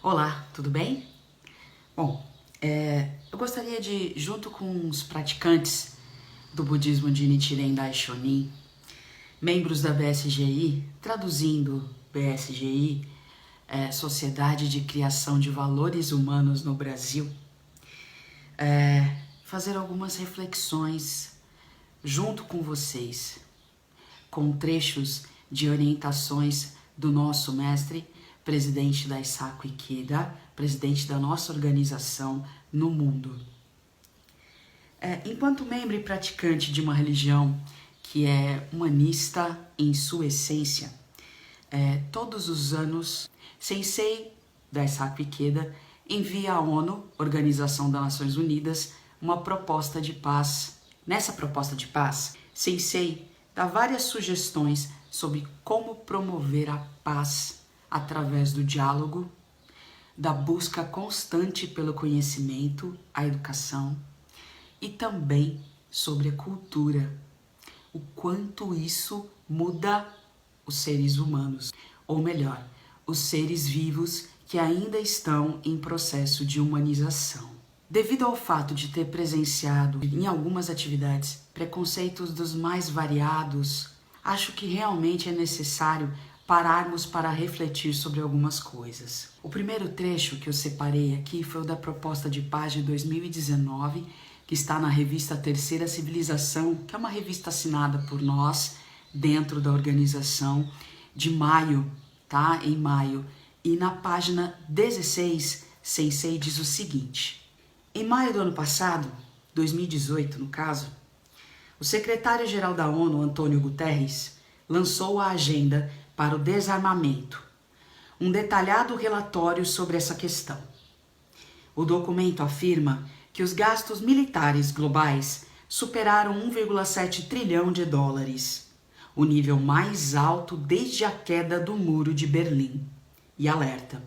Olá, tudo bem? Bom, eu gostaria de, junto com os praticantes do budismo de Nichiren Daishonin, membros da BSGI, traduzindo BSGI, Sociedade de Criação de Valores Humanos no Brasil, fazer algumas reflexões junto com vocês, com trechos de orientações do nosso mestre, presidente da Eisaku Ikeda, presidente da nossa organização no mundo. Enquanto membro e praticante de uma religião que é humanista em sua essência, todos os anos, Sensei da Eisaku Ikeda envia à ONU, Organização das Nações Unidas, uma proposta de paz. Nessa proposta de paz, Sensei dá várias sugestões sobre como promover a paz através do diálogo, da busca constante pelo conhecimento, a educação, e também sobre a cultura, o quanto isso muda os seres humanos, ou melhor, os seres vivos que ainda estão em processo de humanização. Devido ao fato de ter presenciado em algumas atividades preconceitos dos mais variados, acho que realmente é necessário pararmos para refletir sobre algumas coisas. O primeiro trecho que eu separei aqui foi o da proposta de paz de 2019, que está na revista Terceira Civilização, que é uma revista assinada por nós dentro da organização, de maio, tá? Em maio. E na página 16, Sensei diz o seguinte: em maio do ano passado, 2018 no caso, o secretário-geral da ONU, Antônio Guterres, lançou a agenda para o desarmamento, um detalhado relatório sobre essa questão. O documento afirma que os gastos militares globais superaram 1,7 trilhão de dólares, o nível mais alto desde a queda do Muro de Berlim, e alerta: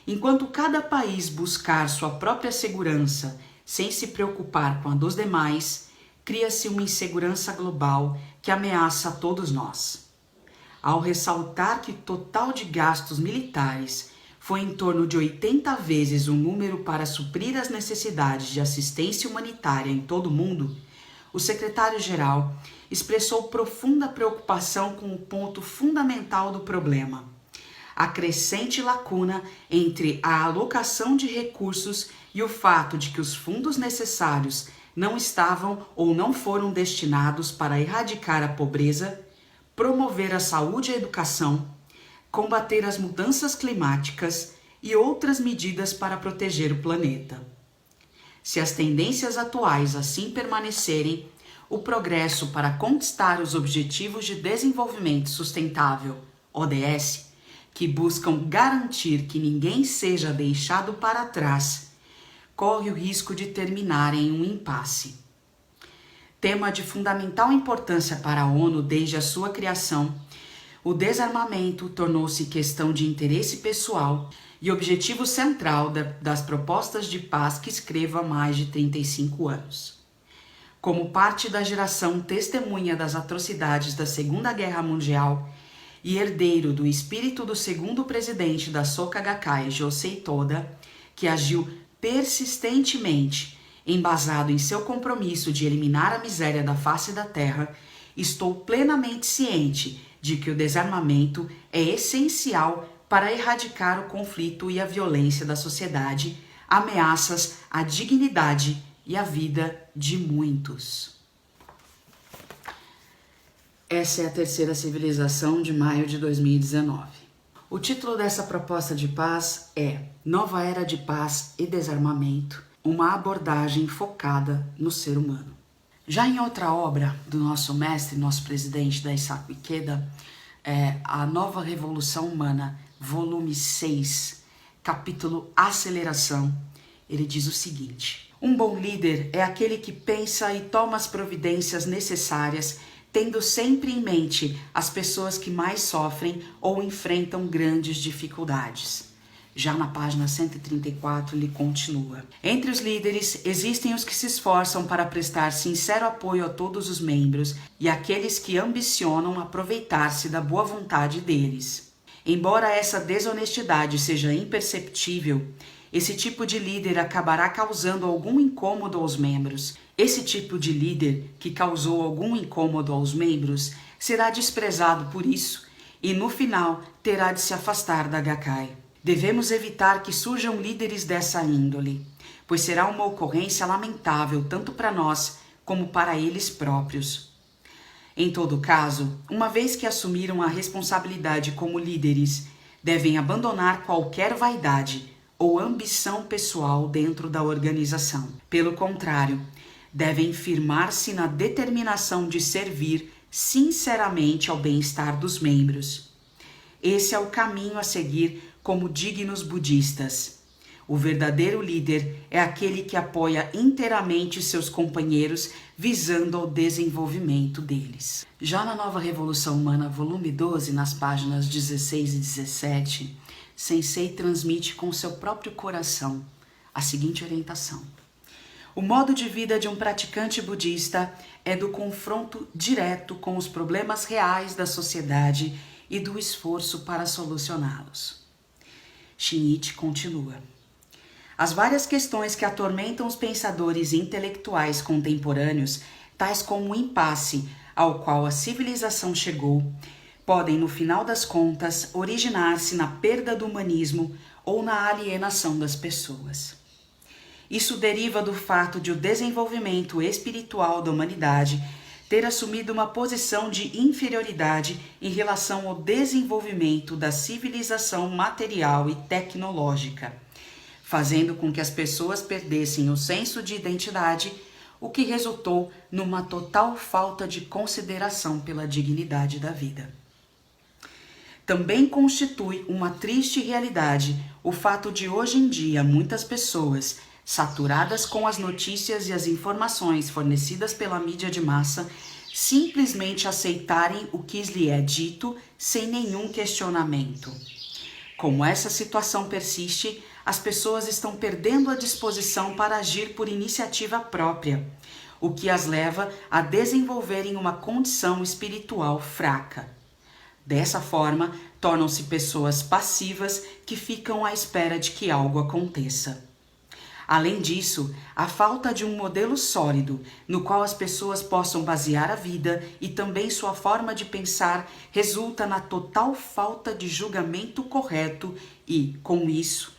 enquanto cada país buscar sua própria segurança sem se preocupar com a dos demais, cria-se uma insegurança global que ameaça a todos nós. Ao ressaltar que o total de gastos militares foi em torno de 80 vezes o número para suprir as necessidades de assistência humanitária em todo o mundo, o secretário-geral expressou profunda preocupação com o ponto fundamental do problema: a crescente lacuna entre a alocação de recursos e o fato de que os fundos necessários não estavam ou não foram destinados para erradicar a pobreza, promover a saúde e a educação, combater as mudanças climáticas e outras medidas para proteger o planeta. Se as tendências atuais assim permanecerem, o progresso para conquistar os Objetivos de Desenvolvimento Sustentável, ODS, que buscam garantir que ninguém seja deixado para trás, corre o risco de terminar em um impasse. Tema de fundamental importância para a ONU desde a sua criação, o desarmamento tornou-se questão de interesse pessoal e objetivo central das propostas de paz que escrevo há mais de 35 anos. Como parte da geração testemunha das atrocidades da Segunda Guerra Mundial e herdeiro do espírito do segundo presidente da Soka Gakkai, Josei Toda, que agiu persistentemente embasado em seu compromisso de eliminar a miséria da face da terra, estou plenamente ciente de que o desarmamento é essencial para erradicar o conflito e a violência da sociedade, ameaças à dignidade e à vida de muitos. Essa é a Terceira Civilização de maio de 2019. O título dessa proposta de paz é Nova Era de Paz e Desarmamento, uma abordagem focada no ser humano. Já em outra obra do nosso mestre, nosso presidente da Eisaku Ikeda, A Nova Revolução Humana, volume 6, capítulo Aceleração, ele diz o seguinte: um bom líder é aquele que pensa e toma as providências necessárias, tendo sempre em mente as pessoas que mais sofrem ou enfrentam grandes dificuldades. Já na página 134 ele continua: entre os líderes existem os que se esforçam para prestar sincero apoio a todos os membros e aqueles que ambicionam aproveitar-se da boa vontade deles. Embora essa desonestidade seja imperceptível, esse tipo de líder acabará causando algum incômodo aos membros. Esse tipo de líder que causou algum incômodo aos membros será desprezado por isso e no final terá de se afastar da Gakkai. Devemos evitar que surjam líderes dessa índole, pois será uma ocorrência lamentável tanto para nós como para eles próprios. Em todo caso, uma vez que assumiram a responsabilidade como líderes, devem abandonar qualquer vaidade ou ambição pessoal dentro da organização. Pelo contrário, devem firmar-se na determinação de servir sinceramente ao bem-estar dos membros. Esse é o caminho a seguir como dignos budistas. O verdadeiro líder é aquele que apoia inteiramente seus companheiros visando ao desenvolvimento deles. Já na Nova Revolução Humana, volume 12, nas páginas 16 e 17, Sensei transmite com seu próprio coração a seguinte orientação. O modo de vida de um praticante budista é do confronto direto com os problemas reais da sociedade e do esforço para solucioná-los. Shinichi continua. As várias questões que atormentam os pensadores intelectuais contemporâneos, tais como o impasse ao qual a civilização chegou, podem, no final das contas, originar-se na perda do humanismo ou na alienação das pessoas. Isso deriva do fato de o desenvolvimento espiritual da humanidade ter assumido uma posição de inferioridade em relação ao desenvolvimento da civilização material e tecnológica, fazendo com que as pessoas perdessem o senso de identidade, o que resultou numa total falta de consideração pela dignidade da vida. Também constitui uma triste realidade o fato de hoje em dia muitas pessoas, saturadas com as notícias e as informações fornecidas pela mídia de massa, simplesmente aceitarem o que lhe é dito sem nenhum questionamento. Como essa situação persiste, as pessoas estão perdendo a disposição para agir por iniciativa própria, o que as leva a desenvolverem uma condição espiritual fraca. Dessa forma, tornam-se pessoas passivas que ficam à espera de que algo aconteça. Além disso, a falta de um modelo sólido no qual as pessoas possam basear a vida e também sua forma de pensar resulta na total falta de julgamento correto e, com isso,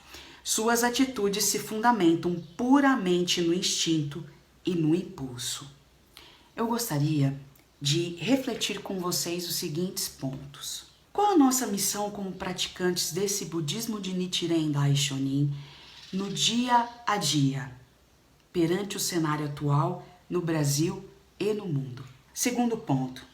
suas atitudes se fundamentam puramente no instinto e no impulso. Eu gostaria de refletir com vocês os seguintes pontos. Qual a nossa missão como praticantes desse budismo de Nichiren Daishonin no dia a dia, perante o cenário atual no Brasil e no mundo? Segundo ponto,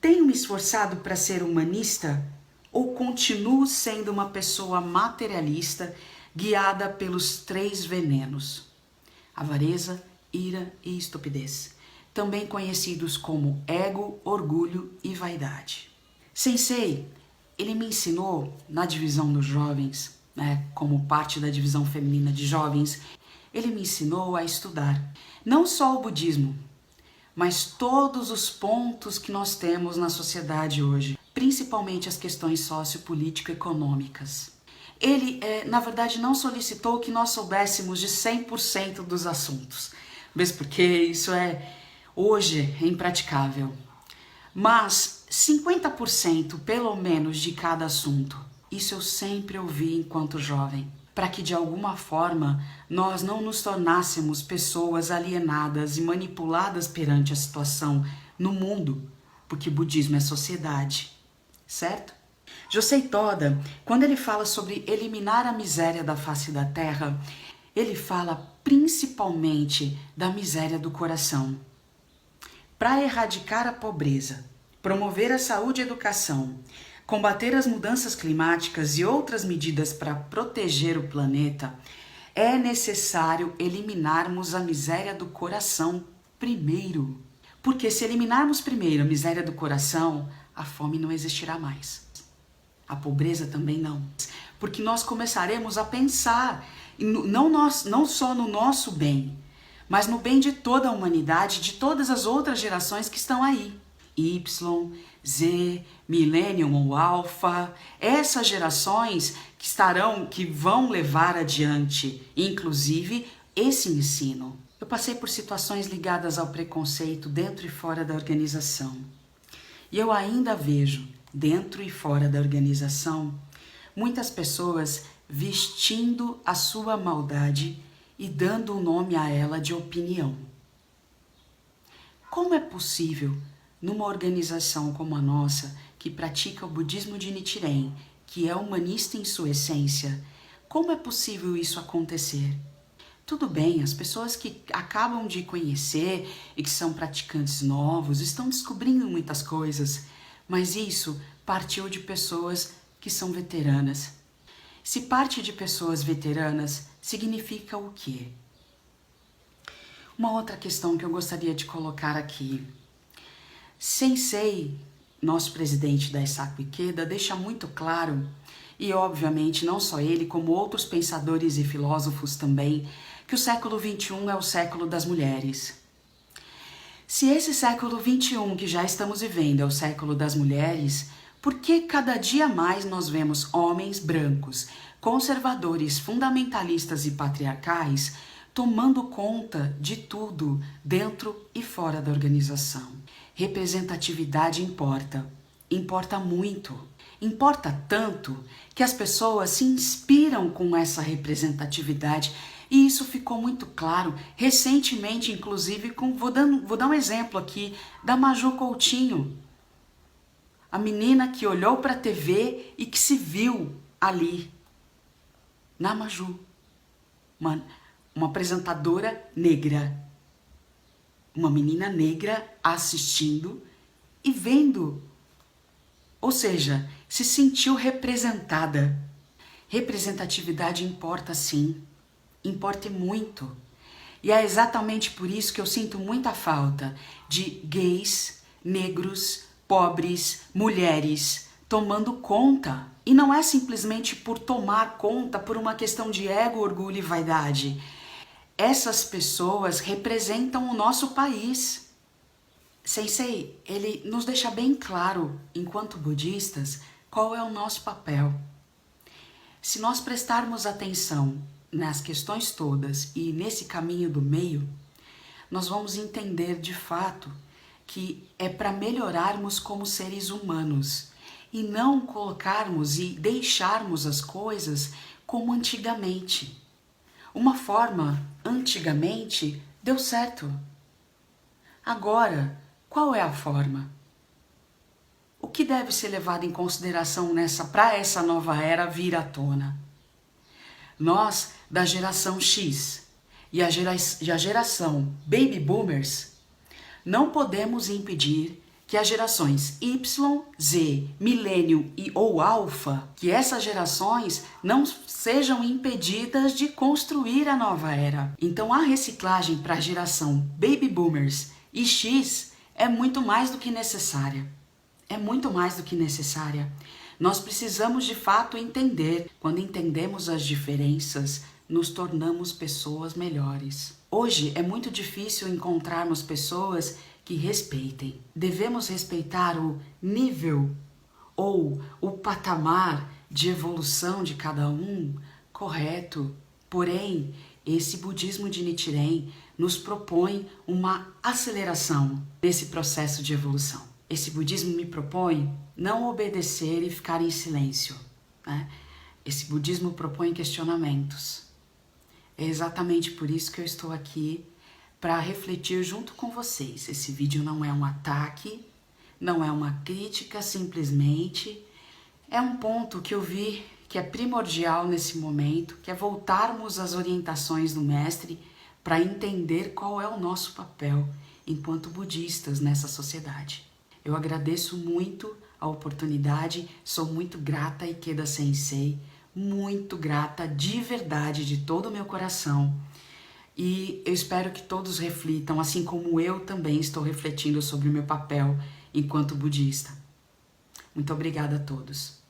tenho me esforçado para ser humanista ou continuo sendo uma pessoa materialista guiada pelos 3 venenos: avareza, ira e estupidez, também conhecidos como ego, orgulho e vaidade? Sensei, ele me ensinou na divisão dos jovens, como parte da divisão feminina de jovens, ele me ensinou a estudar não só o budismo, mas todos os pontos que nós temos na sociedade hoje, principalmente as questões sociopolítico-econômicas. Ele, na verdade, não solicitou que nós soubéssemos de 100% dos assuntos, mesmo porque isso hoje é impraticável. Mas 50% pelo menos de cada assunto. Isso eu sempre ouvi enquanto jovem, para que de alguma forma nós não nos tornássemos pessoas alienadas e manipuladas perante a situação no mundo, porque o budismo é sociedade, certo? Josei Toda, quando ele fala sobre eliminar a miséria da face da terra, ele fala principalmente da miséria do coração. Para erradicar a pobreza, promover a saúde e a educação, combater as mudanças climáticas e outras medidas para proteger o planeta, é necessário eliminarmos a miséria do coração primeiro. Porque se eliminarmos primeiro a miséria do coração, a fome não existirá mais. A pobreza também não. Porque nós começaremos a pensar, não só no nosso bem, mas no bem de toda a humanidade, de todas as outras gerações que estão aí. Y, Z, Millennium ou Alpha, essas gerações que vão levar adiante, inclusive, esse ensino. Eu passei por situações ligadas ao preconceito dentro e fora da organização. E eu ainda vejo, dentro e fora da organização, muitas pessoas vestindo a sua maldade e dando o nome a ela de opinião. Como é possível, numa organização como a nossa, que pratica o budismo de Nichiren, que é humanista em sua essência, como é possível isso acontecer? Tudo bem, as pessoas que acabam de conhecer e que são praticantes novos estão descobrindo muitas coisas, mas isso partiu de pessoas que são veteranas. Se parte de pessoas veteranas, significa o quê? Uma outra questão que eu gostaria de colocar aqui. Sensei, nosso presidente da Eisaku Ikeda, deixa muito claro, e obviamente não só ele, como outros pensadores e filósofos também, que o século XXI é o século das mulheres. Se esse século XXI que já estamos vivendo é o século das mulheres, por que cada dia mais nós vemos homens brancos, conservadores, fundamentalistas e patriarcais tomando conta de tudo dentro e fora da organização? Representatividade importa, importa muito. Importa tanto que as pessoas se inspiram com essa representatividade e isso ficou muito claro recentemente, inclusive, vou dar um exemplo aqui da Maju Coutinho. A menina que olhou para a TV e que se viu ali, na Maju, uma apresentadora negra, uma menina negra assistindo e vendo. Ou seja, se sentiu representada. Representatividade importa sim, importa muito. E é exatamente por isso que eu sinto muita falta de gays, negros, pobres, mulheres tomando conta. E não é simplesmente por tomar conta por uma questão de ego, orgulho e vaidade. Essas pessoas representam o nosso país. Sensei, ele nos deixa bem claro, enquanto budistas, qual é o nosso papel. Se nós prestarmos atenção nas questões todas e nesse caminho do meio, nós vamos entender de fato que é para melhorarmos como seres humanos e não colocarmos e deixarmos as coisas como antigamente. Uma forma, antigamente, deu certo. Agora, qual é a forma? O que deve ser levado em consideração para essa nova era vir à tona? Nós, da geração X e a geração Baby Boomers, não podemos impedir que as gerações Y, Z, Millennium ou Alpha, que essas gerações não sejam impedidas de construir a nova era. Então a reciclagem para a geração Baby Boomers e X é muito mais do que necessária. É muito mais do que necessária. Nós precisamos de fato entender. Quando entendemos as diferenças, nos tornamos pessoas melhores. Hoje é muito difícil encontrarmos pessoas que respeitem. Devemos respeitar o nível ou o patamar de evolução de cada um, correto. Porém, esse budismo de Nichiren nos propõe uma aceleração desse processo de evolução. Esse budismo me propõe não obedecer e ficar em silêncio, né? Esse budismo propõe questionamentos. É exatamente por isso que eu estou aqui, para refletir junto com vocês. Esse vídeo não é um ataque, não é uma crítica, simplesmente é um ponto que eu vi que é primordial nesse momento, que é voltarmos às orientações do mestre para entender qual é o nosso papel enquanto budistas nessa sociedade. Eu agradeço muito a oportunidade, sou muito grata a Ikeda Sensei, muito grata de verdade, de todo o meu coração. E eu espero que todos reflitam, assim como eu também estou refletindo sobre o meu papel enquanto budista. Muito obrigada a todos.